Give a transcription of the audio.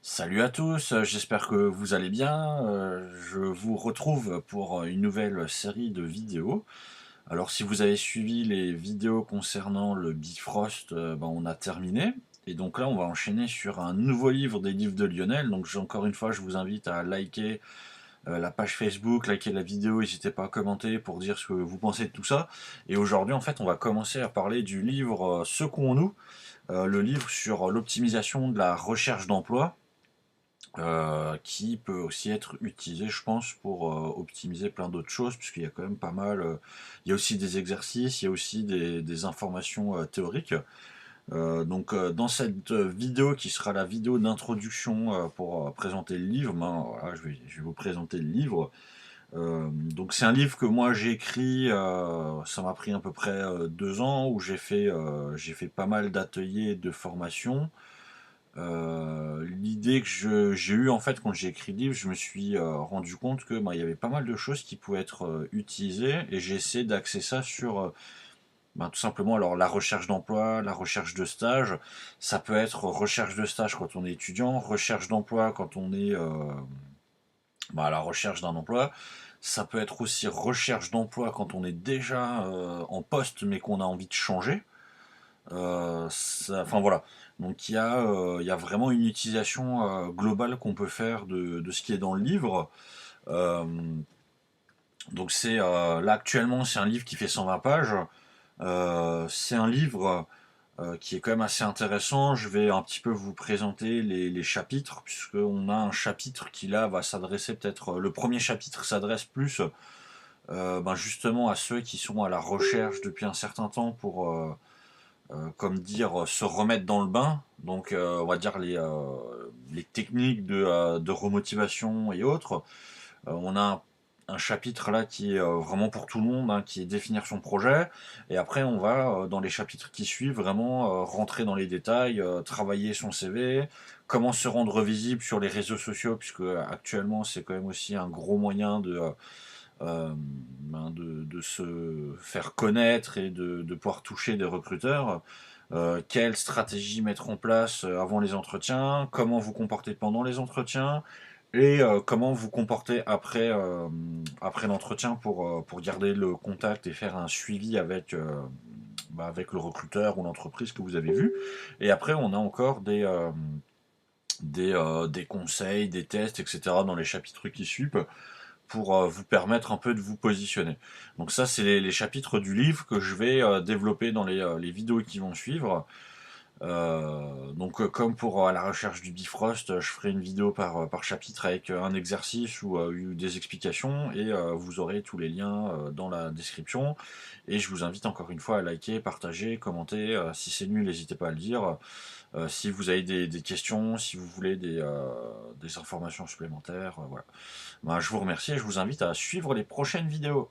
Salut à tous, j'espère que vous allez bien. Je vous retrouve pour une nouvelle série de vidéos. Alors si vous avez suivi les vidéos concernant le Bifrost, on a terminé. Et donc là, on va enchaîner sur un nouveau livre des livres de Lionel. Donc encore une fois, je vous invite à liker la page Facebook, liker la vidéo, n'hésitez pas à commenter pour dire ce que vous pensez de tout ça. Et aujourd'hui, en fait, on va commencer à parler du livre Secours-nous, le livre sur l'optimisation de la recherche d'emploi qui peut aussi être utilisé, je pense, pour optimiser plein d'autres choses, puisqu'il y a quand même pas mal. Il y a aussi des exercices, il y a aussi des informations théoriques. Dans cette vidéo qui sera la vidéo d'introduction pour présenter le livre, voilà, je vais vous présenter le livre. Donc c'est un livre que moi j'ai écrit, ça m'a pris à peu près 2 ans, où j'ai fait pas mal d'ateliers de formation. L'idée que j'ai eue en fait quand j'ai écrit le livre, je me suis rendu compte que il y avait pas mal de choses qui pouvaient être utilisées, et j'ai essayé d'axer ça sur tout simplement alors la recherche d'emploi, la recherche de stage. Ça peut être recherche de stage quand on est étudiant, recherche d'emploi quand on est à la recherche d'un emploi. Ça peut être aussi recherche d'emploi quand on est déjà en poste mais qu'on a envie de changer. Enfin voilà. Donc il y a vraiment une utilisation globale qu'on peut faire de ce qui est dans le livre. Euh, Là actuellement c'est un livre qui fait 120 pages. C'est un livre qui est quand même assez intéressant. Je vais un petit peu vous présenter les chapitres, puisqu'on a un chapitre qui là va s'adresser peut-être. Le premier chapitre s'adresse plus justement à ceux qui sont à la recherche depuis un certain temps pour comme dire, se remettre dans le bain. Donc, on va dire les techniques de remotivation et autres. On a un chapitre là qui est vraiment pour tout le monde, hein, qui est définir son projet. Et après, on va, dans les chapitres qui suivent, vraiment rentrer dans les détails, travailler son CV, comment se rendre visible sur les réseaux sociaux, puisque actuellement, c'est quand même aussi un gros moyen de se faire connaître et de pouvoir toucher des recruteurs. Quelle stratégie mettre en place avant les entretiens, comment vous comporter pendant les entretiens, et comment vous comporter après l'entretien pour garder le contact et faire un suivi avec le recruteur ou l'entreprise que vous avez vu. Et après, on a encore des conseils, des tests, etc. dans les chapitres qui suivent pour vous permettre un peu de vous positionner. Donc ça, c'est les chapitres du livre que je vais développer dans les vidéos qui vont suivre. Comme pour la recherche du Bifrost, je ferai une vidéo par chapitre avec un exercice ou des explications, et vous aurez tous les liens dans la description. Et je vous invite encore une fois à liker, partager, commenter. Si c'est nul, n'hésitez pas à le dire. Si vous avez des questions, si vous voulez des informations supplémentaires, voilà. Je vous remercie et je vous invite à suivre les prochaines vidéos.